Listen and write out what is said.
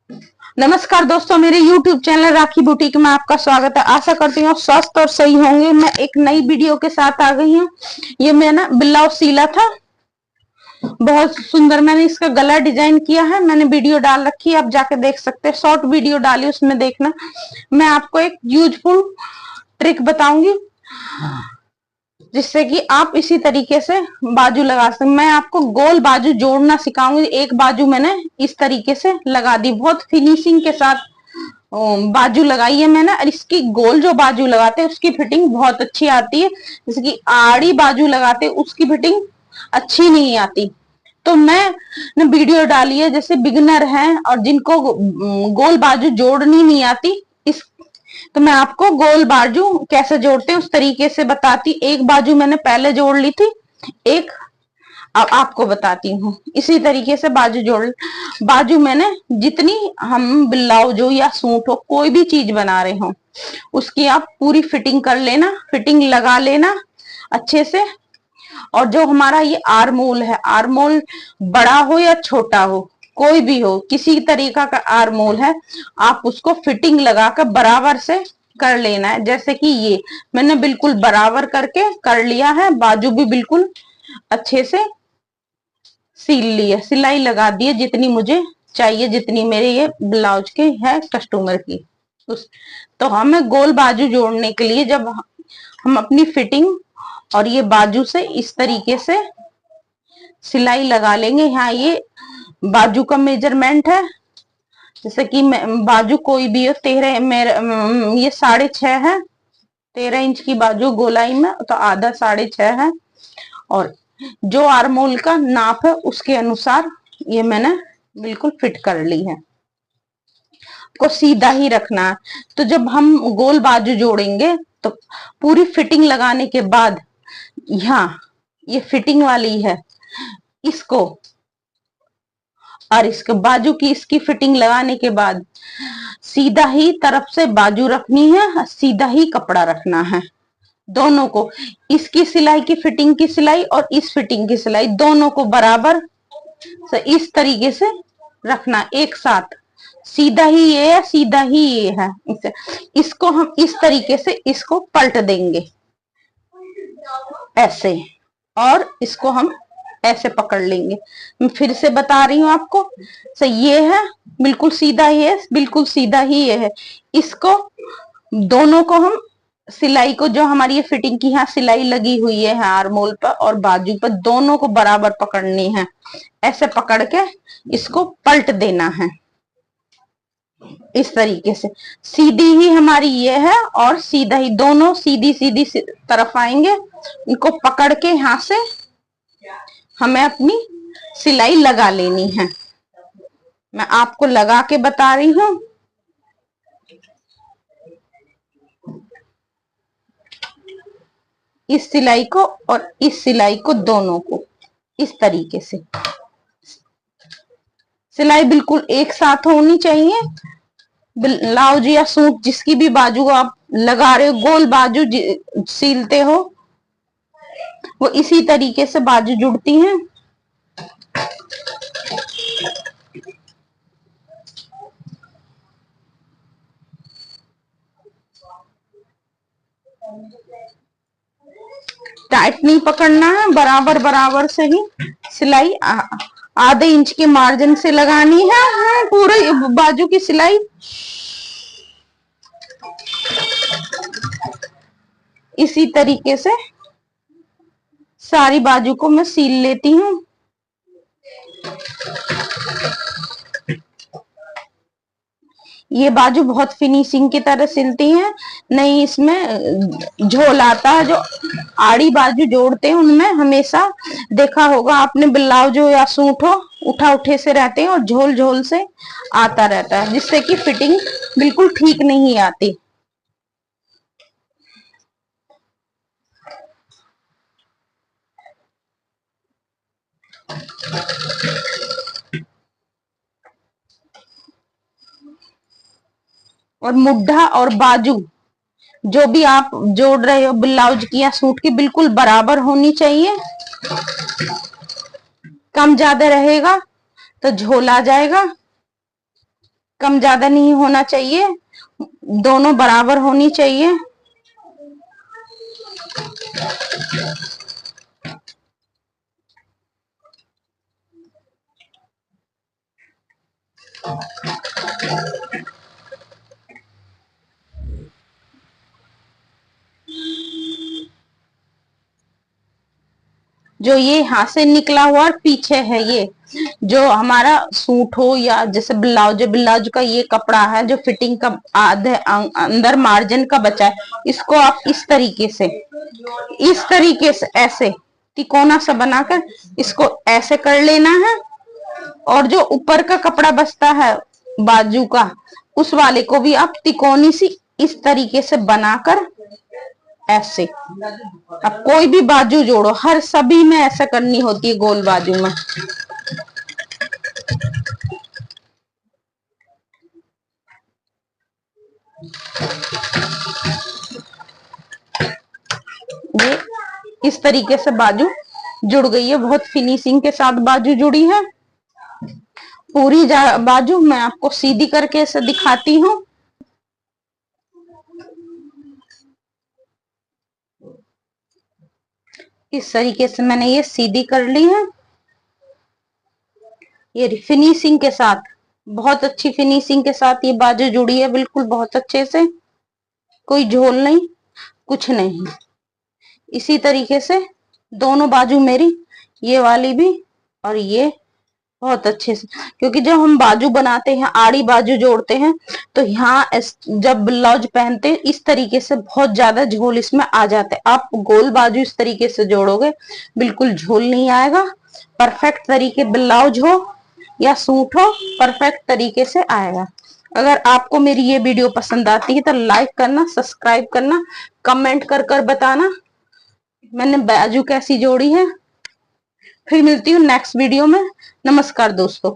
नमस्कार दोस्तों, मेरे YouTube चैनल राखी बुटीक में आपका स्वागत है। आशा करती हूँ स्वस्थ और सही होंगे। मैं एक नई वीडियो के साथ आ गई हूँ। ये मैं ना ब्लाउज सीला था, बहुत सुंदर। मैंने इसका गला डिजाइन किया है, मैंने वीडियो डाल रखी है, आप जाके देख सकते हैं। शॉर्ट वीडियो डाली, उसमें देखना। मैं आपको एक यूजफुल ट्रिक बताऊंगी जिससे कि आप इसी तरीके से बाजू लगा सकते। मैं आपको गोल बाजू जोड़ना सिखाऊंगी। एक बाजू मैंने इस तरीके से लगा दी, बहुत फिनिशिंग के साथ बाजू लगाई है मैंने। और इसकी गोल जो बाजू लगाते हैं उसकी फिटिंग बहुत अच्छी आती है, जैसे कि आड़ी बाजू लगाते हैं उसकी फिटिंग अच्छी नहीं आती। तो मैं ने वीडियो डाली है, जैसे बिगिनर हैं और जिनको गोल बाजू जोड़नी नहीं आती, इस तो मैं आपको गोल बाजू कैसे जोड़ते हैं उस तरीके से बताती। एक बाजू मैंने पहले जोड़ ली थी, एक अब आपको बताती हूँ। इसी तरीके से बाजू जोड़, बाजू मैंने जितनी, हम ब्लाउज हो या सूट हो, कोई भी चीज बना रहे हो, उसकी आप पूरी फिटिंग कर लेना, फिटिंग लगा लेना अच्छे से। और जो हमारा ये आर्मोल है, आर्मोल बड़ा हो या छोटा हो, कोई भी हो, किसी तरीका का आर्मोल है, आप उसको फिटिंग लगाकर बराबर से कर लेना है। जैसे कि ये मैंने बिल्कुल बराबर करके कर लिया है, बाजू भी बिल्कुल अच्छे से सील ली है, सिलाई लगा दी है जितनी मुझे चाहिए, जितनी मेरे ये ब्लाउज के है कस्टमर की। उस तो हमें गोल बाजू जोड़ने के लिए जब हम अपनी फिटिंग और ये बाजू से इस तरीके से सिलाई लगा लेंगे। यहाँ ये बाजू का मेजरमेंट है, जैसे कि बाजू कोई भी हो, 13 मेरे ये 6.5 है, 13 इंच की बाजू गोलाई में, तो आधा 6.5 है। और जो आर्मोल का नाप है उसके अनुसार ये मैंने बिल्कुल फिट कर ली है। को सीधा ही रखना है। तो जब हम गोल बाजू जोड़ेंगे तो पूरी फिटिंग लगाने के बाद, यहाँ ये फिटिंग वाली है, इसको और इसके बाजू की इसकी फिटिंग लगाने के बाद सीधा ही तरफ से बाजू रखनी है, सीधा ही कपड़ा रखना है। दोनों को, इसकी सिलाई की फिटिंग की सिलाई और इस फिटिंग की सिलाई, दोनों को बराबर से इस तरीके से रखना एक साथ। सीधा ही ये है, सीधा ही ये है। इसको हम इस तरीके से इसको पलट देंगे ऐसे, और इसको हम ऐसे पकड़ लेंगे। मैं फिर से बता रही हूँ आपको। सो ये है, बिल्कुल सीधा ही है, बिल्कुल सीधा ही ये है। इसको दोनों को हम सिलाई को, जो हमारी ये फिटिंग की यहाँ सिलाई लगी हुई है आर्मोल पर और बाजू पर, दोनों को बराबर पकड़नी है। ऐसे पकड़ के इसको पलट देना है इस तरीके से। सीधी ही हमारी ये है और सीधा ही, दोनों सीधी सीधी तरफ आएंगे। इनको पकड़ के यहां से हमें अपनी सिलाई लगा लेनी है। मैं आपको लगा के बता रही हूं। इस सिलाई को और इस सिलाई को, दोनों को इस तरीके से सिलाई बिल्कुल एक साथ होनी चाहिए। ब्लाउज या सूट जिसकी भी बाजू आप लगा रहे हो, गोल बाजू सीलते हो, वो इसी तरीके से बाजू जुड़ती हैं। टाइट नहीं पकड़ना है, बराबर बराबर से ही सिलाई आधे इंच के मार्जिन से लगानी है पूरे बाजू की सिलाई। इसी तरीके से सारी बाजू को मैं सील लेती हूँ। ये बाजू बहुत फिनिशिंग की तरह सिलती हैं, नहीं इसमें झोल आता है। जो आड़ी बाजू जोड़ते हैं उनमें हमेशा देखा होगा आपने, ब्लाउज हो या सूट हो, उठा उठे से रहते हैं और झोल झोल से आता रहता है, जिससे कि फिटिंग बिल्कुल ठीक नहीं आती। और मुड्ढा और बाजू जो भी आप जोड़ रहे हो ब्लाउज की या सूट की, बिल्कुल बराबर होनी चाहिए। कम ज्यादा रहेगा तो झोल आ जाएगा, कम ज्यादा नहीं होना चाहिए, दोनों बराबर होनी चाहिए। जो ये यहाँ से निकला हुआ और पीछे है, ये जो हमारा सूट हो या जैसे ब्लाउज, ब्लाउज का ये कपड़ा है जो फिटिंग का आधे अंदर मार्जिन का बचा है, इसको आप इस तरीके से ऐसे तिकोना सा बनाकर इसको ऐसे कर लेना है। और जो ऊपर का कपड़ा बचता है बाजू का, उस वाले को भी आप तिकोनी सी इस तरीके से बनाकर ऐसे, अब कोई भी बाजू जोड़ो, हर सभी में ऐसा करनी होती है गोल बाजू में। ये इस तरीके से बाजू जुड़ गई है, बहुत फिनिशिंग के साथ बाजू जुड़ी है। पूरी बाजू मैं आपको सीधी करके ऐसे दिखाती हूँ। इस तरीके से मैंने ये सीधी कर ली है, ये फिनिशिंग के साथ, बहुत अच्छी फिनिशिंग के साथ ये बाजू जुड़ी है, बिल्कुल बहुत अच्छे से, कोई झोल नहीं, कुछ नहीं। इसी तरीके से दोनों बाजू मेरी, ये वाली भी और ये, बहुत अच्छे से, क्योंकि जब हम बाजू बनाते हैं, आड़ी बाजू जोड़ते हैं, तो यहाँ जब ब्लाउज पहनते हैं इस तरीके से बहुत ज्यादा झोल इसमें आ जाते हैं। आप गोल बाजू इस तरीके से जोड़ोगे, बिल्कुल झोल नहीं आएगा, परफेक्ट तरीके ब्लाउज हो या सूट हो, परफेक्ट तरीके से आएगा। अगर आपको मेरी ये वीडियो पसंद आती है तो लाइक करना, सब्सक्राइब करना, कमेंट कर बताना मैंने बाजू कैसी जोड़ी है। फिर मिलती हूँ नेक्स्ट वीडियो में। नमस्कार दोस्तों।